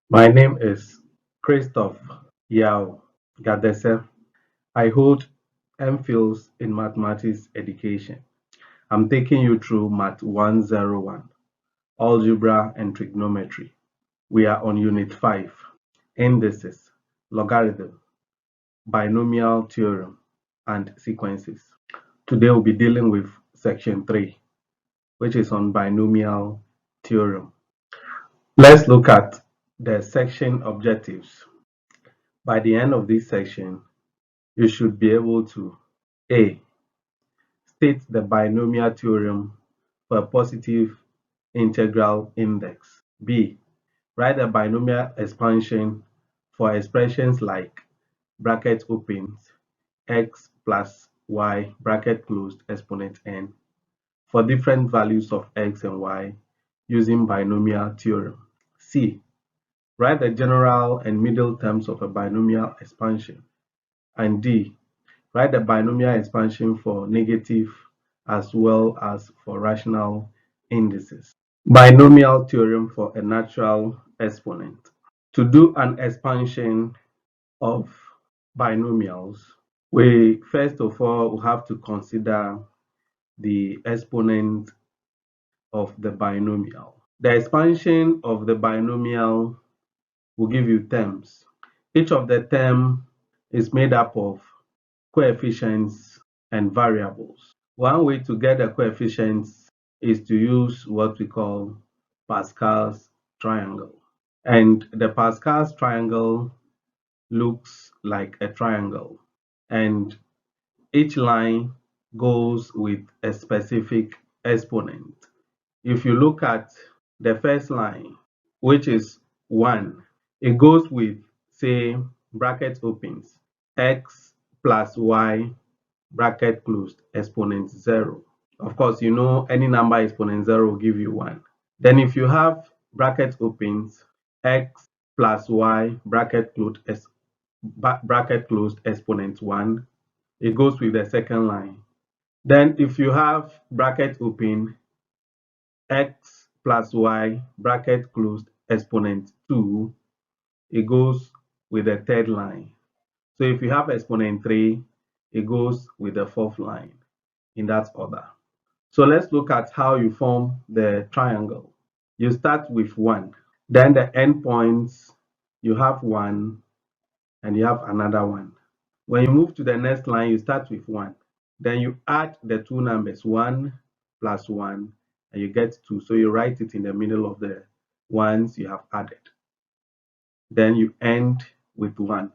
My name is Christoph Yao Gadese. I hold MPhils in Mathematics Education. I'm taking you through Math 101, Algebra and Trigonometry. We are on Unit 5, Indices, Logarithm, Binomial Theorem, and Sequences. Today we'll be dealing with Section 3, which is on Binomial Theorem. Let's look at the section objectives. By the end of this section, you should be able to A. State the binomial theorem for a positive integral index. B. Write a binomial expansion for expressions like bracket opens x plus y bracket closed exponent n for different values of x and y using binomial theorem. C. Write the general and middle terms of a binomial expansion. And D. Write the binomial expansion for negative as well as for rational indices. Binomial theorem for a natural exponent. To do an expansion of binomials, we first of all have to consider the exponent of the binomial. The expansion of the binomial will give you terms. Each of the term is made up of coefficients and variables. One way to get the coefficients is to use what we call Pascal's triangle. And the Pascal's triangle looks like a triangle. And each line goes with a specific exponent. If you look at the first line, which is 1, it goes with, say, bracket opens, x plus y bracket closed exponent 0. Of course, you know any number exponent 0 will give you 1. Then if you have bracket opens, x plus y bracket closed exponent 1, it goes with the second line. Then if you have bracket open, x plus y bracket closed exponent 2, it goes with the third line. So if you have exponent 3, it goes with the fourth line in that order. So let's look at how you form the triangle. You start with 1. Then the endpoints, you have 1 and you have another 1. When you move to the next line, you start with 1. Then you add the two numbers, 1 plus 1, and you get 2. So you write it in the middle of the ones you have added. Then you end with 1.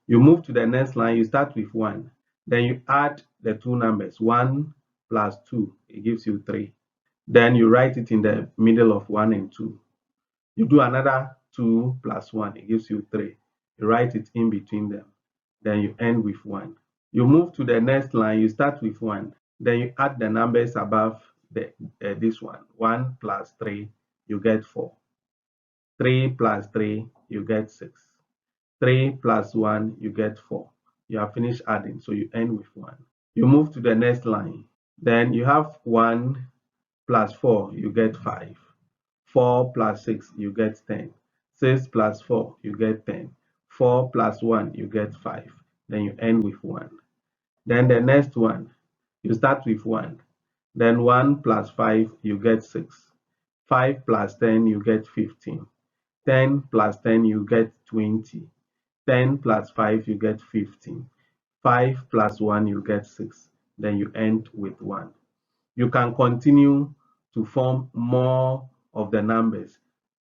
You move to the next line, you start with 1. Then you add the two numbers, 1 plus 2, it gives you 3. Then you write it in the middle of 1 and 2. You do another 2 plus 1, it gives you 3. You write it in between them. Then you end with 1. You move to the next line, you start with 1. Then you add the numbers above this one. 1 plus 3, you get 4. 3 plus 3, you get 6. 3 plus 1, you get 4. You have finished adding, so you end with 1. You move to the next line. Then you have 1 plus 4, you get 5. 4 plus 6, you get 10. 6 plus 4, you get 10. 4 plus 1, you get 5. Then you end with 1. Then the next one, you start with 1. Then 1 plus 5, you get 6. 5 plus 10, you get 15. 10 plus 10, you get 20. 10 plus 5, you get 15. 5 plus 1, you get 6. Then you end with 1. You can continue to form more of the numbers.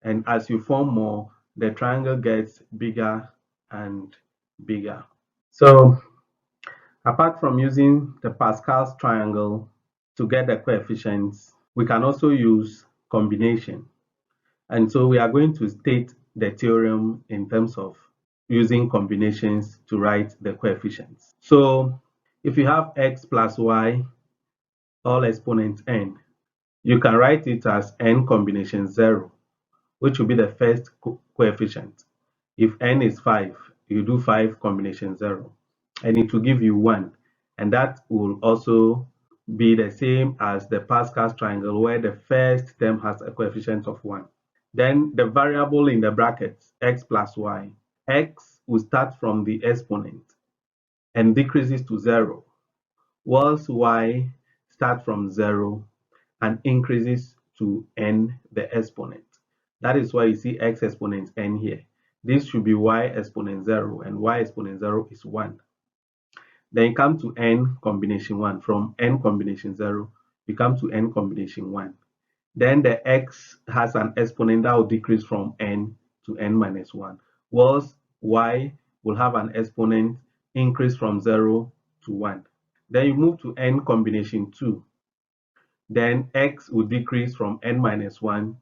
And as you form more, the triangle gets bigger and bigger. So apart from using the Pascal's triangle to get the coefficients, we can also use combination. And so we are going to state the theorem in terms of using combinations to write the coefficients. So if you have x plus y, all exponents n, you can write it as n combination 0, which will be the first coefficient. If n is 5, you do 5 combination 0, and it will give you 1. And that will also be the same as the Pascal's triangle, where the first term has a coefficient of 1. Then the variable in the brackets, x plus y. X will start from the exponent and decreases to 0, whilst y starts from 0 and increases to n, the exponent. That is why you see x exponent n here. This should be y exponent 0, and y exponent 0 is 1. Then you come to n combination 1. From n combination 0, you come to n combination 1. Then the x has an exponent that will decrease from n to n minus 1, whilst y will have an exponent increase from 0 to 1. Then you move to n combination 2. Then x will decrease from n minus 1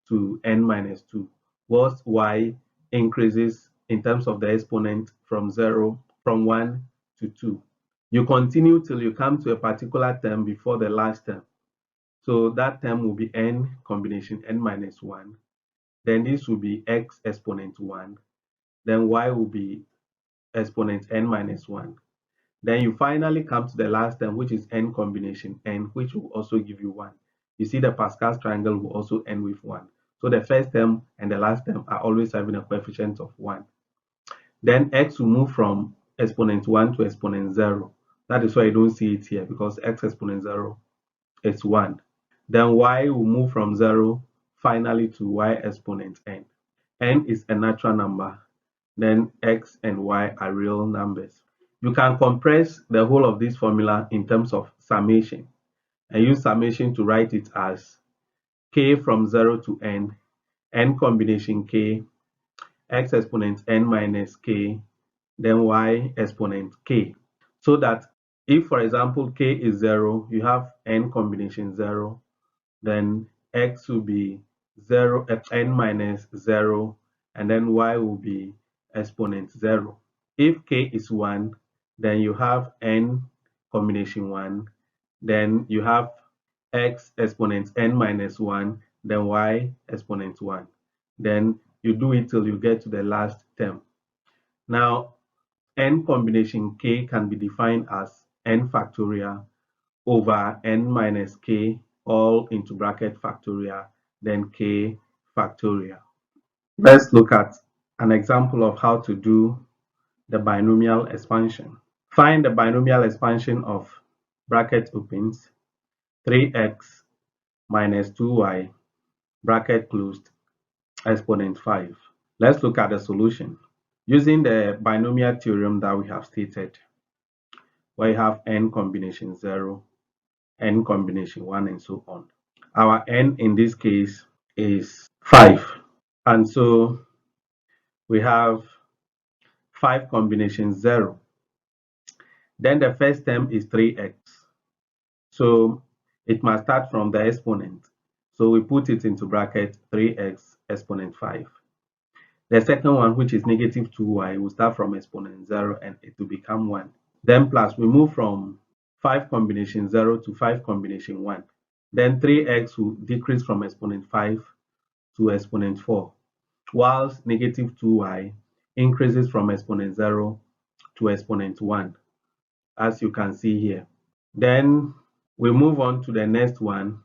to n minus 2, whilst y increases in terms of the exponent from 1 to 2. You continue till you come to a particular term before the last term. So that term will be n combination n minus 1. Then this will be x exponent 1. Then y will be exponent n minus 1. Then you finally come to the last term, which is n combination n, which will also give you 1. You see the Pascal's triangle will also end with 1. So the first term and the last term are always having a coefficient of 1. Then x will move from exponent 1 to exponent 0. That is why you don't see it here, because x exponent 0 is 1. Then y will move from 0 finally to y exponent n. N is a natural number. Then x and y are real numbers. You can compress the whole of this formula in terms of summation and use summation to write it as k from 0 to n combination k, x exponent n minus k, then y exponent k. So that if, for example, k is 0, you have n combination 0, then x will be 0, n minus 0, and then y will be exponent 0. If k is 1, then you have n combination 1, then you have x exponent n minus 1, then y exponent 1. Then you do it till you get to the last term. Now, n combination k can be defined as n factorial over n minus k all into bracket factorial, then k factorial. Let's look at an example of how to do the binomial expansion. Find the binomial expansion of bracket opens 3x minus 2y bracket closed exponent 5. Let's look at the solution. Using the binomial theorem that we have stated, where you have n combination 0, n combination 1, and so on. Our n in this case is 5. And so we have 5 combination 0. Then the first term is 3x. So it must start from the exponent. So we put it into bracket 3x exponent 5. The second one, which is negative 2y, will start from exponent 0 and it will become 1. Then plus, we move from 5 combination 0 to 5 combination 1. Then 3x will decrease from exponent 5 to exponent 4, whilst negative 2y increases from exponent 0 to exponent 1, as you can see here. Then we move on to the next one,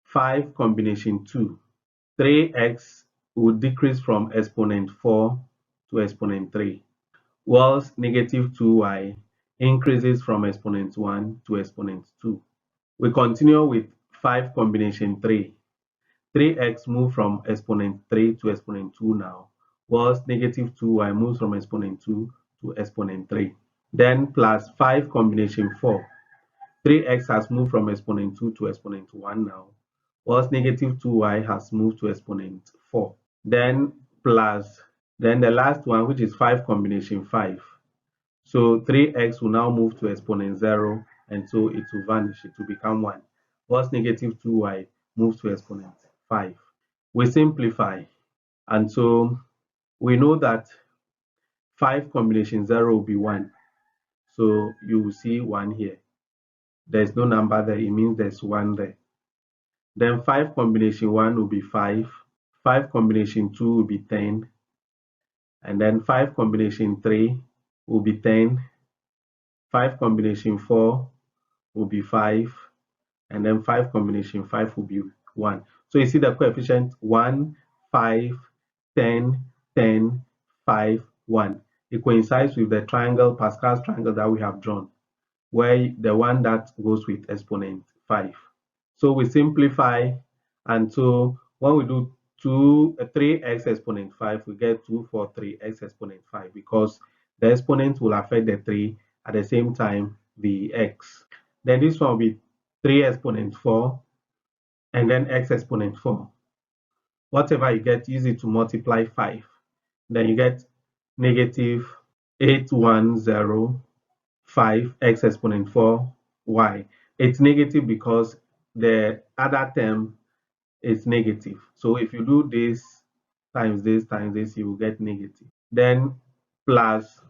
5 combination 2. 3x will decrease from exponent 4 to exponent 3, whilst negative 2y increases from exponent 1 to exponent 2. We continue with 5 combination 3. 3x moves from exponent 3 to exponent 2 now, whilst negative 2y moves from exponent 2 to exponent 3. Then plus 5 combination 4. 3x has moved from exponent 2 to exponent 1 now, whilst negative 2y has moved to exponent 4. Then plus, then the last one, which is 5 combination 5. So 3x will now move to exponent 0, and so it will vanish, it will become 1. Whilst negative 2y moves to exponent 5. We simplify, and so we know that 5 combination 0 will be 1. So you will see 1 here. There's no number there, it means there's 1 there. Then 5 combination 1 will be 5. 5 combination 2 will be 10. And then 5 combination 3 will be 10. 5 combination 4 will be 5. And then 5 combination 5 will be 1. So you see the coefficient 1, 5, 10, 10, 5, 1. It coincides with the triangle, Pascal's triangle that we have drawn, where the one that goes with exponent 5. So we simplify, and so when we do 3x exponent 5, we get 243x exponent 5 because the exponent will affect the 3 at the same time the x. Then this one will be 3 exponent 4 and then x exponent 4. Whatever you get, use it to multiply 5. Then you get negative 8105 x exponent 4 y. It's negative because the other term is negative. So if you do this times this, you will get negative. Then plus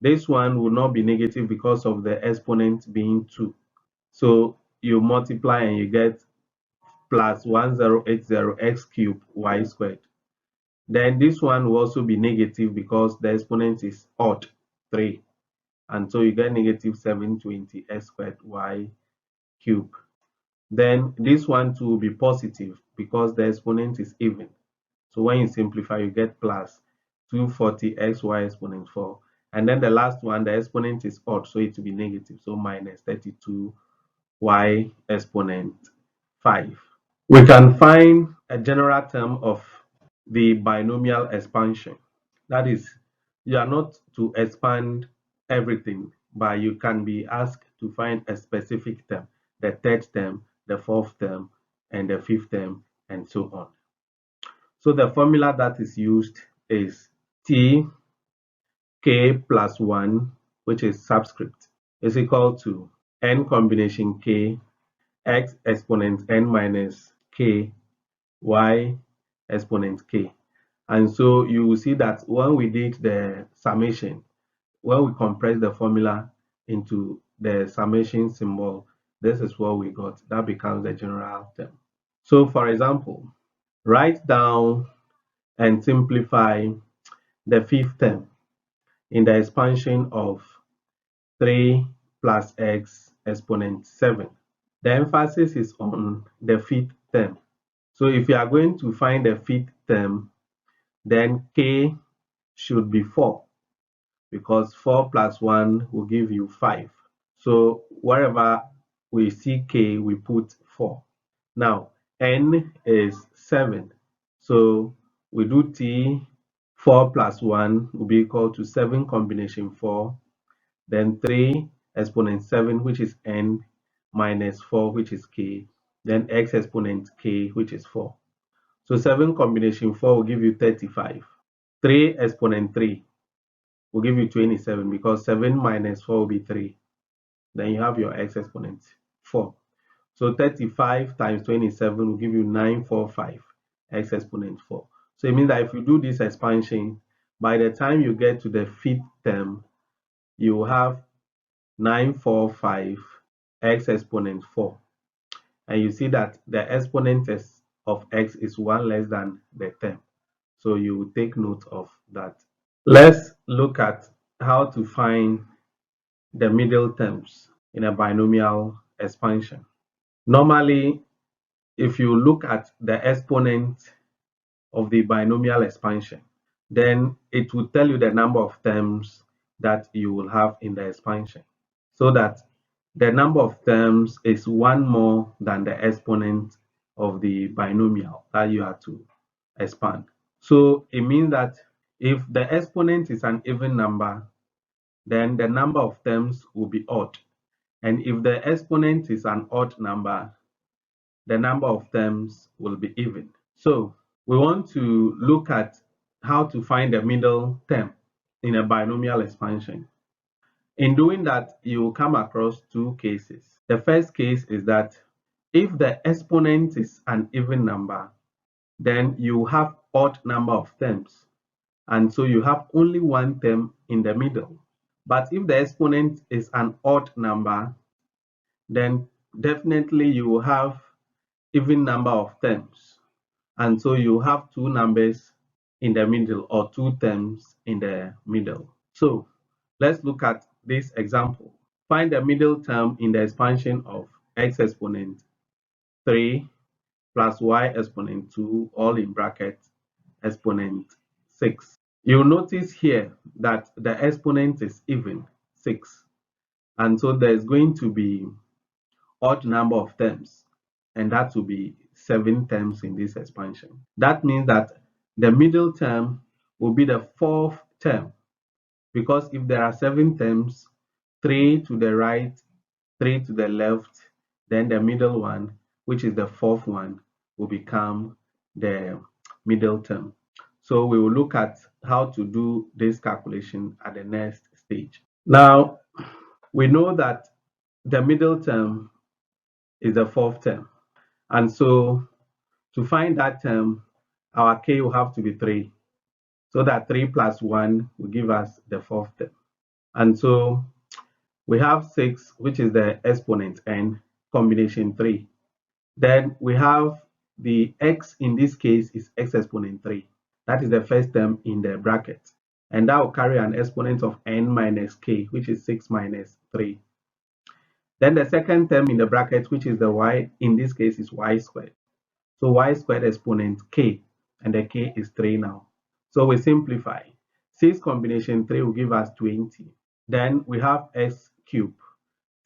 this one will not be negative because of the exponent being 2. So you multiply and you get plus 1080x cubed y squared. Then this one will also be negative because the exponent is odd 3. And so you get negative 720 x squared y cubed. Then this one too will be positive because the exponent is even. So when you simplify, you get plus 240xy exponent 4. And then the last one, the exponent is odd, so it will be negative. So minus 32y exponent 5. We can find a general term of the binomial expansion. That is, you are not to expand everything, but you can be asked to find a specific term, the third term, the fourth term, and the fifth term, and so on. So the formula that is used is t k plus 1, which is subscript, is equal to n combination k x exponent n minus k y exponent k. And so you will see that when we did the summation, when we compress the formula into the summation symbol, this is what we got. That becomes the general term. So for example, write down and simplify the fifth term in the expansion of 3 plus x exponent 7. The emphasis is on the fifth term. So if you are going to find the fifth term, then k should be 4 because 4 plus 1 will give you 5. So wherever we see k, we put 4. Now, n is 7. So we do t, 4 plus 1 will be equal to 7 combination 4, then 3 exponent 7, which is n, minus 4, which is k, then x exponent k, which is 4. So 7 combination 4 will give you 35. 3 exponent 3 will give you 27 because 7 minus 4 will be 3. Then you have your x exponent 4. So 35 times 27 will give you 945 x exponent 4. So it means that if you do this expansion, by the time you get to the fifth term, you will have 945 x exponent 4. And you see that the exponent of x is 1 less than the term. So you will take note of that. Let's look at how to find the middle terms in a binomial expansion. Normally, if you look at the exponent of the binomial expansion, then it will tell you the number of terms that you will have in the expansion, so that the number of terms is one more than the exponent of the binomial that you have to expand. So it means that if the exponent is an even number, then the number of terms will be odd. And if the exponent is an odd number, the number of terms will be even. So we want to look at how to find the middle term in a binomial expansion. In doing that, you will come across two cases. The first case is that if the exponent is an even number, then you have odd number of terms. And so you have only one term in the middle. But if the exponent is an odd number, then definitely you will have even number of terms. And so you have two numbers in the middle or two terms in the middle. So let's look at this example. Find the middle term in the expansion of x exponent 3 plus y exponent 2, all in brackets, exponent 6. You'll notice here that the exponent is even 6. And so there's going to be odd number of terms, and that will be 7 terms in this expansion. That means that the middle term will be the fourth term, because if there are 7 terms, 3 to the right, 3 to the left, then the middle one, which is the fourth one, will become the middle term. So we will look at how to do this calculation at the next stage. Now, we know that the middle term is the fourth term. And so to find that term, our k will have to be 3. So that 3 plus 1 will give us the fourth term. And so we have 6, which is the exponent n, combination 3. Then we have the x in this case is x exponent 3. That is the first term in the bracket. And that will carry an exponent of n minus k, which is 6 minus 3. Then the second term in the bracket, which is the y, in this case is y squared. So y squared exponent k, and the k is 3 now. So we simplify. 6 combination 3 will give us 20. Then we have x cubed.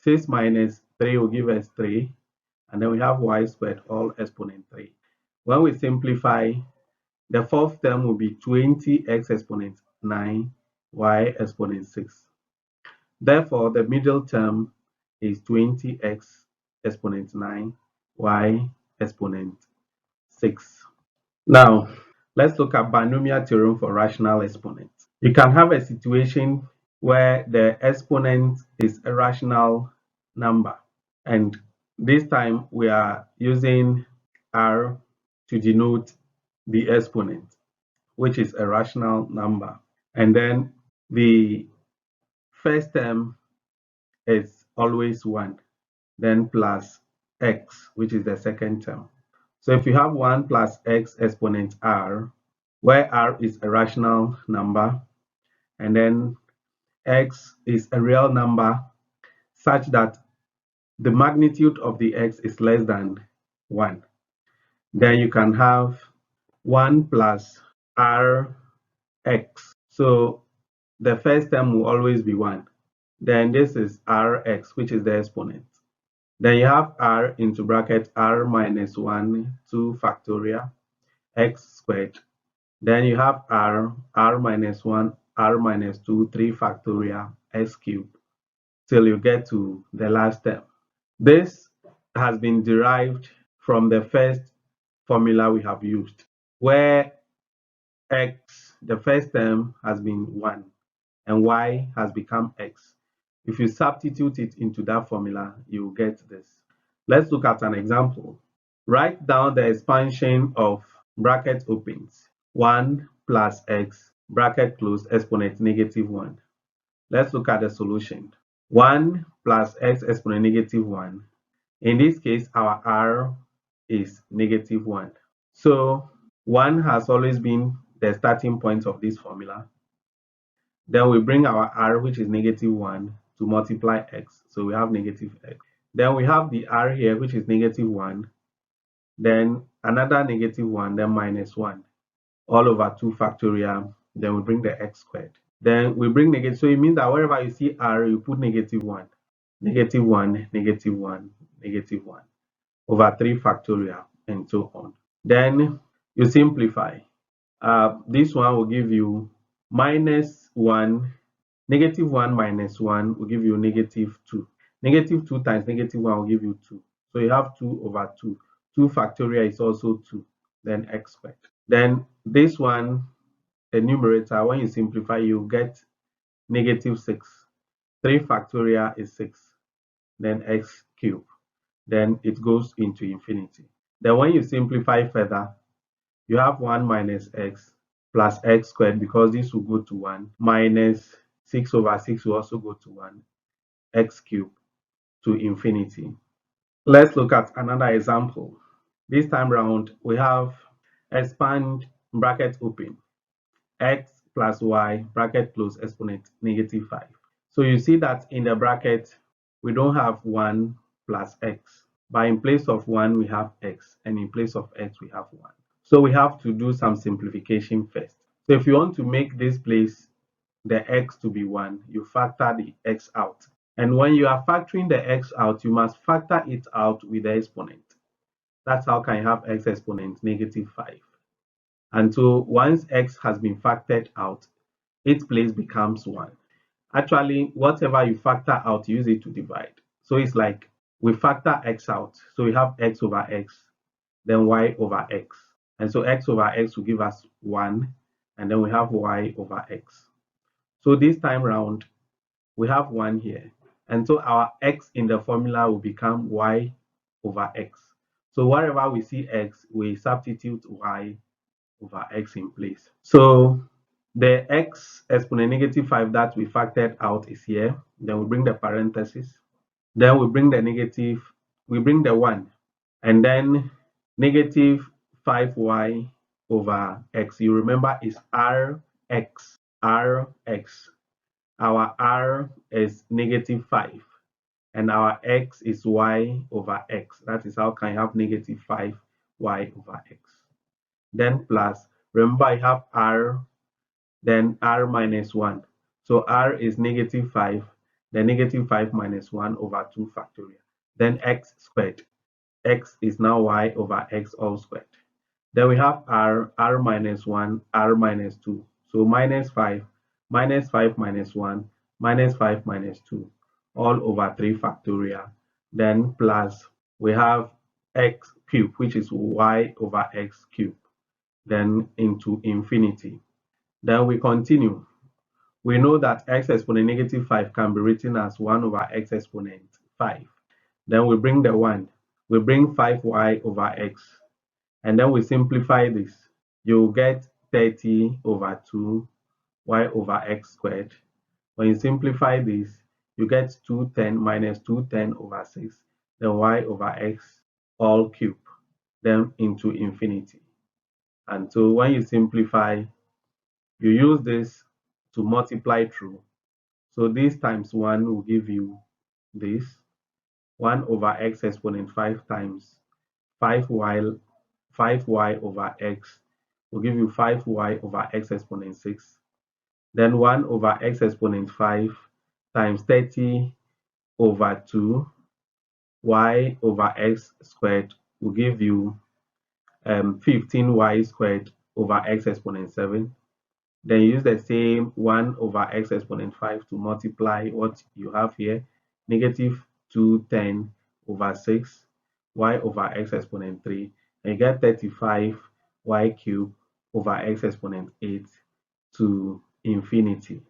6 minus 3 will give us 3. And then we have y squared, all exponent 3. When we simplify, the fourth term will be 20x exponent 9, y exponent 6. Therefore, the middle term is 20x exponent 9, y exponent 6. Now, let's look at binomial theorem for rational exponents. You can have a situation where the exponent is a rational number, and this time we are using r to denote the exponent, which is a rational number. And then the first term is always 1, then plus x, which is the second term. So if you have 1 plus x exponent r, where r is a rational number, and then x is a real number such that the magnitude of the x is less than 1, then you can have 1 plus rx. So the first term will always be 1. Then this is rx, which is the exponent. Then you have r into bracket r minus 1, 2 factorial, x squared. Then you have r minus 1, r minus 2, 3 factorial, x cubed, till you get to the last term. This has been derived from the first formula we have used, where x, the first term, has been 1 and y has become x. If you substitute it into that formula, you will get this. Let's look at an example. Write down the expansion of bracket opens 1 plus x bracket closed exponent negative 1. Let's look at the solution. 1 plus x exponent negative 1. In this case, our r is negative 1. So 1 has always been the starting point of this formula. Then we bring our r, which is negative 1, to multiply x. So we have negative x. Then we have the r here, which is negative 1. Then another negative 1, then minus 1. All over 2 factorial. Then we bring the x squared. Then we bring negative. So it means that wherever you see r, you put negative 1. Negative 1, negative 1, negative 1. Over 3 factorial, and so on. Then you simplify. This one will give you minus 1, negative 1 minus 1 will give you negative 2. Negative 2 times negative 1 will give you 2. So you have 2 over 2. 2 factorial is also 2, then x squared. Then this one, the numerator, when you simplify, you get negative 6. 3 factorial is 6, then x cubed. Then it goes into infinity. Then when you simplify further, you have 1 minus x plus x squared, because this will go to 1, minus 6 over 6 will also go to 1, x cubed to infinity. Let's look at another example. This time round, we have expand bracket open, x plus y bracket close exponent negative 5. So you see that in the bracket, we don't have 1 plus x, but in place of 1, we have x, and in place of x, we have 1. So we have to do some simplification first. So if you want to make this place the x to be 1, you factor the x out. And when you are factoring the x out, you must factor it out with the exponent. That's how can you have x exponent -5. And so once x has been factored out, its place becomes 1. Actually, whatever you factor out, use it to divide. So it's like we factor x out. So we have x over x, then y over x. And so x over x will give us 1, and then we have y over x. So this time round, we have 1 here. And so our x in the formula will become y over x. So wherever we see x, we substitute y over x in place. So the x exponent -5 that we factored out is here. Then we bring the parenthesis. Then we bring the negative, we bring the 1. And then -5y over x. You remember is rx. Rx. Our r is -5. And our x is y over x. That is how can you have -5y over x. Then plus, remember I have r, then r minus 1. So r is -5, then -5 minus 1 over 2 factorial. Then x squared. X is now y over x all squared. Then we have r minus 1, r minus 2. So -5, -5 minus 1, -5 minus 2, all over 3 factorial. Then plus, we have x cubed, which is y over x cubed, then into infinity. Then we continue. We know that x exponent -5 can be written as 1 over x exponent 5. Then we bring the 1. We bring 5y over x. And then we simplify this. You'll get 30 over 2 y over x squared. When you simplify this, you get 210 minus 210 over 6, then y over x all cube, then into infinity. And so when you simplify, you use this to multiply through. So this times 1 will give you this 1 over x exponent 5 times 5y over x will give you 5y over x exponent 6. Then 1 over x exponent 5 times 30 over 2 y over x squared will give you 15y squared over x exponent 7. Then use the same 1 over x exponent 5 to multiply what you have here, -210 over 6 y over x exponent 3, and you get 35y cubed over x exponent 8 to infinity.